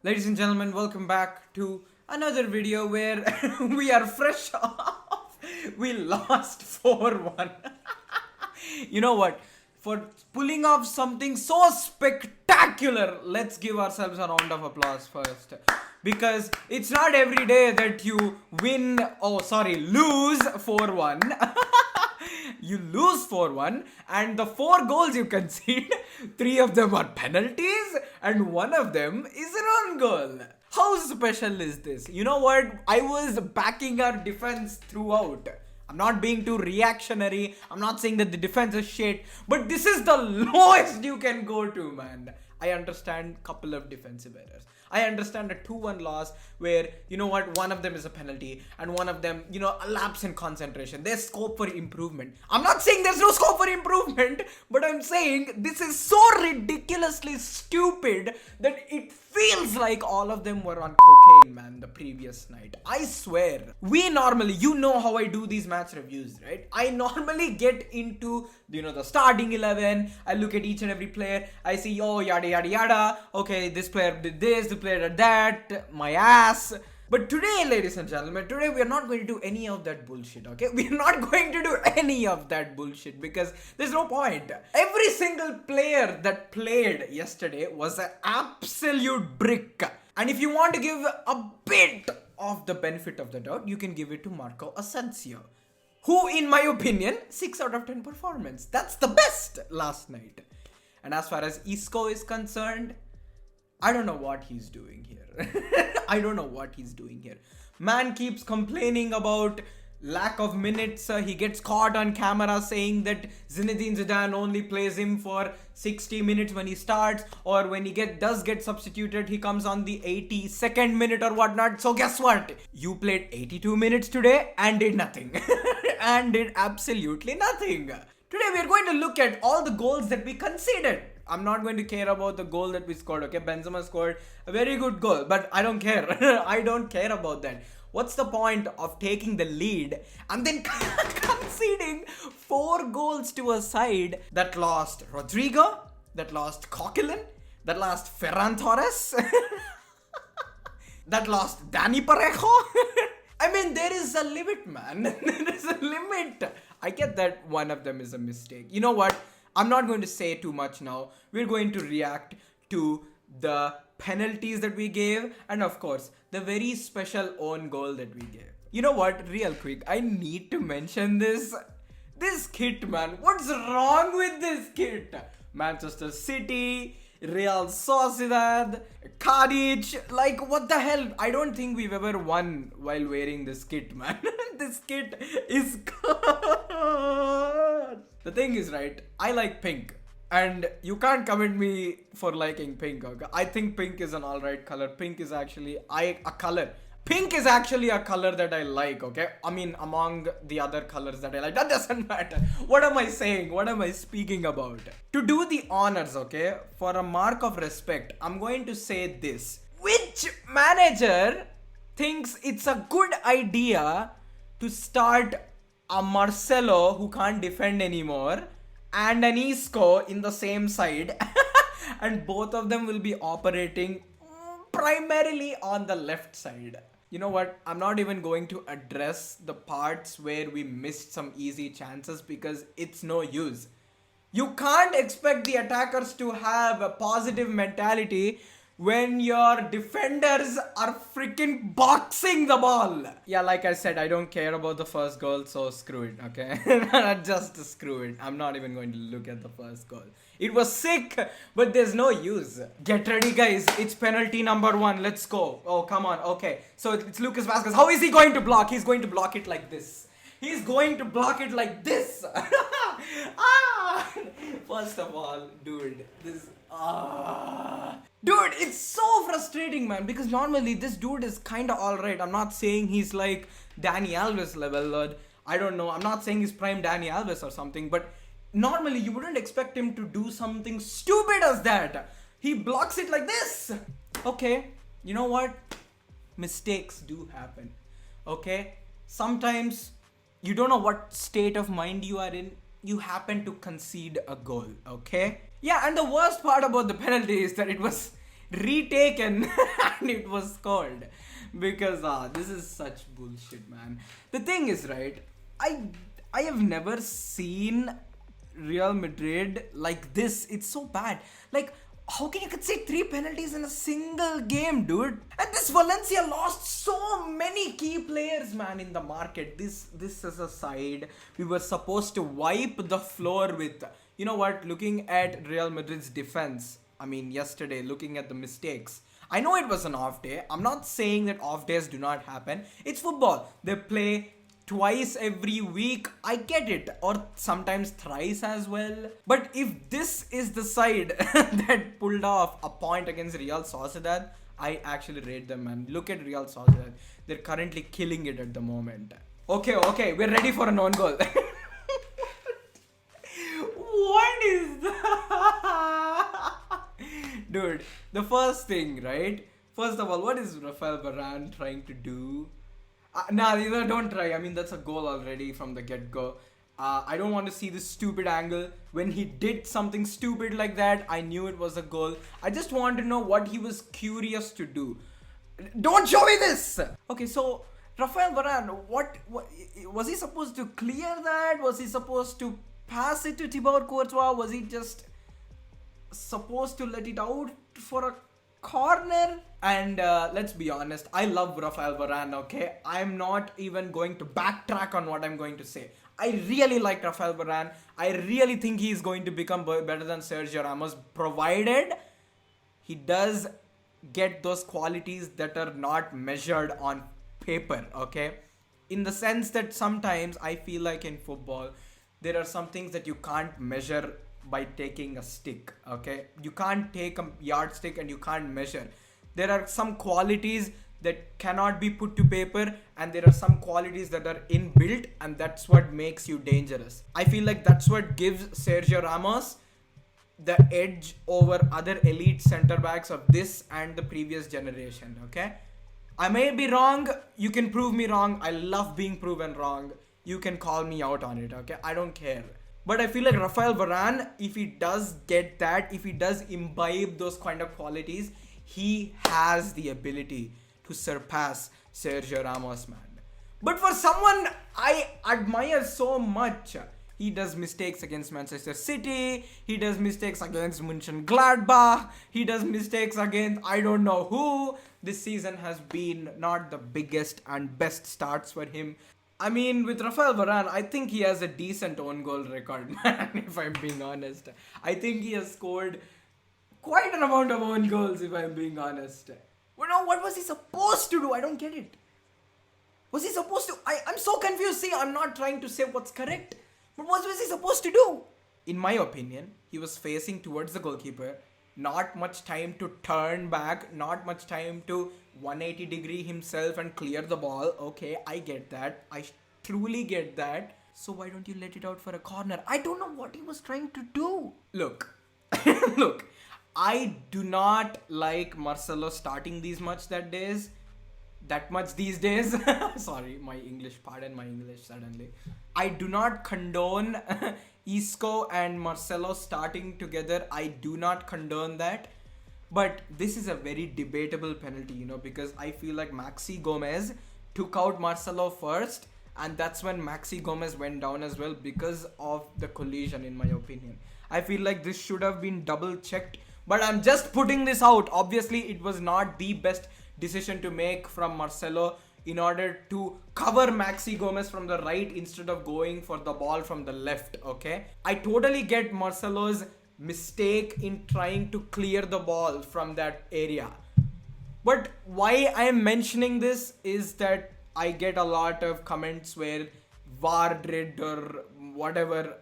Ladies and gentlemen, welcome back to another video where we are fresh off. We lost 4-1. You know what? For pulling off something so spectacular, let's give ourselves a round of applause first. Because it's not every day that you lose 4-1. You lose 4-1, and the 4 goals you concede, 3 of them are penalties, and 1 of them is an own goal. How special is this? You know what? I was backing our defense throughout. I'm not being too reactionary. I'm not saying that the defense is shit, but this is the lowest you can go to, man. I understand couple of defensive errors. I understand a 2-1 loss where, you know what, one of them is a penalty and one of them, a lapse in concentration. There's scope for improvement. I'm not saying there's no scope for improvement, but I'm saying this is so ridiculously stupid that it feels like all of them were on cocaine, man, the previous night. I swear. We normally, you know how I do these match reviews, right? I normally get into, the starting 11. I look at each and every player. I see, yada, yada, yada. Okay, this player did this, the player did that. My ass. But today, ladies and gentlemen, today we are not going to do any of that bullshit, okay? We are not going to do any of that bullshit because there's no point. Every single player that played yesterday was an absolute brick. And if you want to give a bit of the benefit of the doubt, you can give it to Marco Asensio, who, in my opinion, 6 out of 10 performance. That's the best last night. And as far as Isco is concerned, I don't know what he's doing here. I don't know what he's doing here. Man keeps complaining about lack of minutes. He gets caught on camera saying that Zinedine Zidane only plays him for 60 minutes when he starts, or when he does get substituted, he comes on the 82nd minute or whatnot. So guess what? You played 82 minutes today and did nothing. And did absolutely nothing. Today we are going to look at all the goals that we conceded. I'm not going to care about the goal that we scored, okay? Benzema scored a very good goal, but I don't care. I don't care about that. What's the point of taking the lead and then conceding 4 goals to a side that lost Rodrigo, that lost Coquelin, that lost Ferran Torres, that lost Dani Parejo? I mean, there is a limit, man. There is a limit. I get that one of them is a mistake. You know what? I'm not going to say too much now. We're going to react to the penalties that we gave and, of course, the very special own goal that we gave. You know what? Real quick, I need to mention this. This kit, man. What's wrong with this kit? Manchester City, Real Sociedad, Cardiff. Like, what the hell? I don't think we've ever won while wearing this kit, man. This kit is good. The thing is, right, I like pink. And you can't comment me for liking pink, okay? I think pink is an alright color. Pink is actually a color. Pink is actually a color that I like, okay? I mean, among the other colors that I like. That doesn't matter. What am I saying? What am I speaking about? To do the honors, okay? For a mark of respect, I'm going to say this. Which manager thinks it's a good idea to start a Marcelo who can't defend anymore and an Isco in the same side and both of them will be operating primarily on the left side? You know what? I'm not even going to address the parts where we missed some easy chances because it's no use. You can't expect the attackers to have a positive mentality when your defenders are freaking boxing the ball. Yeah, like I said, I don't care about the first goal, so screw it, okay? Just screw it. I'm not even going to look at the first goal. It was sick, but there's no use. Get ready, guys. It's penalty number 1. Let's go. Oh, come on. Okay, so it's Lucas Vazquez. How is he going to block? He's going to block it like this. He's going to block it like this. First of all, dude, Dude, it's so frustrating, man, because normally this dude is kind of alright. I'm not saying he's like Dani Alves level, or I don't know. I'm not saying he's prime Dani Alves or something, but normally you wouldn't expect him to do something stupid as that. He blocks it like this. Okay, you know what? Mistakes do happen. Okay? Sometimes you don't know what state of mind you are in. You happen to concede a goal, okay? Yeah, and the worst part about the penalty is that it was retaken and it was scored. Because this is such bullshit, man. The thing is, right, I have never seen Real Madrid like this. It's so bad. Like, how can you concede 3 penalties in a single game, dude? And this Valencia lost so many key players, man, in the market. This is a side we were supposed to wipe the floor with. You know what? Looking at Real Madrid's defense, I mean, yesterday, looking at the mistakes, I know it was an off day. I'm not saying that off days do not happen. It's football. They play twice every week. I get it. Or sometimes thrice as well. But if this is the side that pulled off a point against Real Sociedad, I actually rate them, man. Look at Real Sociedad. They're currently killing it at the moment. Okay. We're ready for an own goal. What is that? Dude, the first thing, right? First of all, what is Rafael Varane trying to do? Don't try. I mean, that's a goal already from the get-go. I don't want to see this stupid angle. When he did something stupid like that, I knew it was a goal. I just want to know what he was curious to do. Don't show me this! Okay, so Rafael Varane, what was he supposed to clear that? Was he supposed to pass it to Thibaut Courtois? Was he just supposed to let it out for a corner? And let's be honest, I love Rafael Varane, okay? I'm not even going to backtrack on what I'm going to say. I really like Rafael Varane. I really think he's going to become better than Sergio Ramos, provided he does get those qualities that are not measured on paper, okay? In the sense that sometimes I feel like in football, there are some things that you can't measure by taking a stick, okay? You can't take a yardstick and you can't measure. There are some qualities that cannot be put to paper, and there are some qualities that are inbuilt, and that's what makes you dangerous. I feel like that's what gives Sergio Ramos the edge over other elite center backs of this and the previous generation, okay? I may be wrong. You can prove me wrong. I love being proven wrong. You can call me out on it, okay? I don't care. But I feel like Rafael Varane, if he does get that, if he does imbibe those kind of qualities, he has the ability to surpass Sergio Ramos, man. But for someone I admire so much, he does mistakes against Manchester City, he does mistakes against Mönchengladbach, he does mistakes against I don't know who. This season has been not the biggest and best starts for him. I mean, with Rafael Varane, I think he has a decent own goal record, man, if I'm being honest. I think he has scored quite an amount of own goals, if I'm being honest. Well, no, what was he supposed to do? I don't get it. Was he supposed to... I'm so confused. See, I'm not trying to say what's correct. But what was he supposed to do? In my opinion, he was facing towards the goalkeeper. Not much time to turn back. Not much time to 180 degree himself and clear the ball. Okay, I get that. I truly get that. So why don't you let it out for a corner? I don't know what he was trying to do. Look. Look. I do not like Marcelo starting that much these days. Sorry, pardon my English suddenly. I do not condone Isco and Marcelo starting together. I do not condone that. But this is a very debatable penalty, because I feel like Maxi Gomez took out Marcelo first, and that's when Maxi Gomez went down as well because of the collision, in my opinion. I feel like this should have been double checked. But I'm just putting this out. Obviously, it was not the best decision to make from Marcelo in order to cover Maxi Gomez from the right instead of going for the ball from the left, okay? I totally get Marcelo's mistake in trying to clear the ball from that area. But why I am mentioning this is that I get a lot of comments where VAR did or whatever,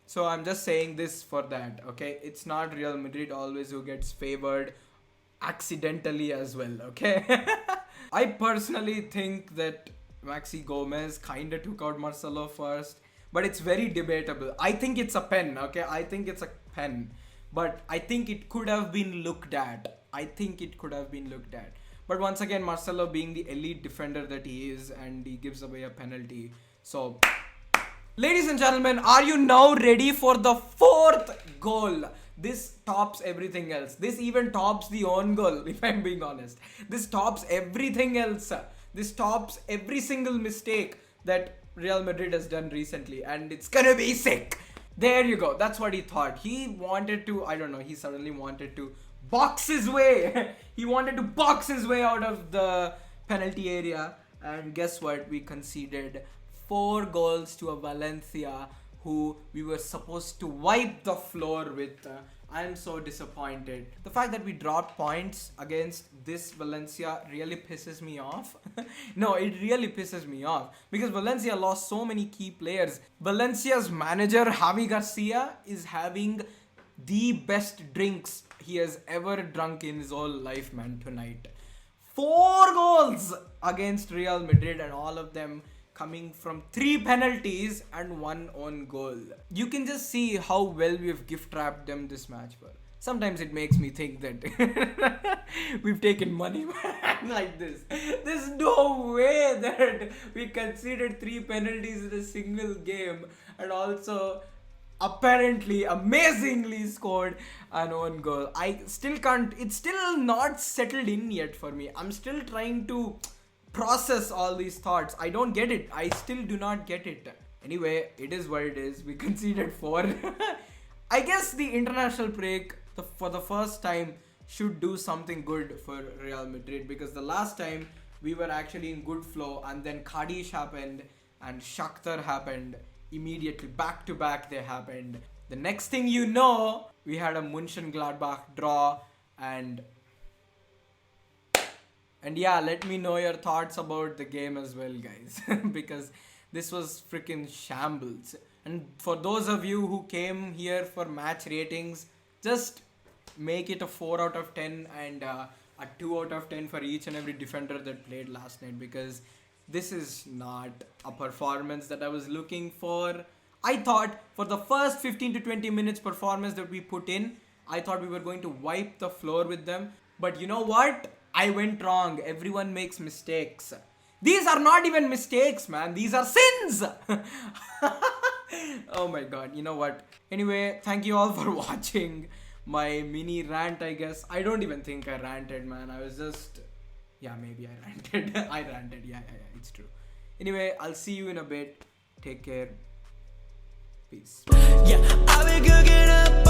So I'm just saying this for that, okay? It's not Real Madrid always who gets favored accidentally as well, okay? I personally think that Maxi Gomez kind of took out Marcelo first, but it's very debatable. I think it's a pen, okay? I think it's a pen, but I think it could have been looked at. But once again, Marcelo being the elite defender that he is, and he gives away a penalty. So... ladies and gentlemen, are you now ready for the fourth goal this tops everything else. This even tops the own goal, if I'm being honest. This tops everything else. This tops every single mistake that Real Madrid has done recently, and it's gonna be sick. There you go. That's what he thought. He wanted to, I don't know, he suddenly wanted to box his way. He wanted to box his way out of the penalty area. And guess what? We conceded 4 goals to a Valencia who we were supposed to wipe the floor with. I'm so disappointed. The fact that we dropped points against this Valencia really pisses me off. No, it really pisses me off because Valencia lost so many key players. Valencia's manager, Javi Garcia, is having the best drinks he has ever drunk in his whole life, man, tonight. 4 goals against Real Madrid, and all of them coming from 3 penalties and 1 own goal. You can just see how well we've gift wrapped them this match, bro. Sometimes it makes me think that we've taken money like this. There's no way that we conceded 3 penalties in a single game and also apparently amazingly scored an own goal. I still can't, it's still not settled in yet for me. I'm still trying to process all these thoughts. I don't get it. I still do not get it. Anyway, it is what it is. We conceded 4. I guess the international break for the first time should do something good for Real Madrid, because the last time we were actually in good flow and then Cadiz happened and Shakhtar happened. Immediately back to back they happened. The next thing you know, we had a Mönchengladbach draw, and yeah, let me know your thoughts about the game as well, guys, because this was freaking shambles. And for those of you who came here for match ratings, just make it a 4 out of 10 and a 2 out of 10 for each and every defender that played last night, because this is not a performance that I was looking for. I thought for the first 15 to 20 minutes performance that we put in, I thought we were going to wipe the floor with them. But you know what? I went wrong. Everyone makes mistakes. These are not even mistakes, man. These are sins. Oh my god. You know what? Anyway, thank you all for watching my mini rant, I guess. I don't even think I ranted, man. I was just... Yeah, maybe I ranted. I ranted. Yeah, it's true. Anyway, I'll see you in a bit. Take care. Peace. Yeah, I've been cooking up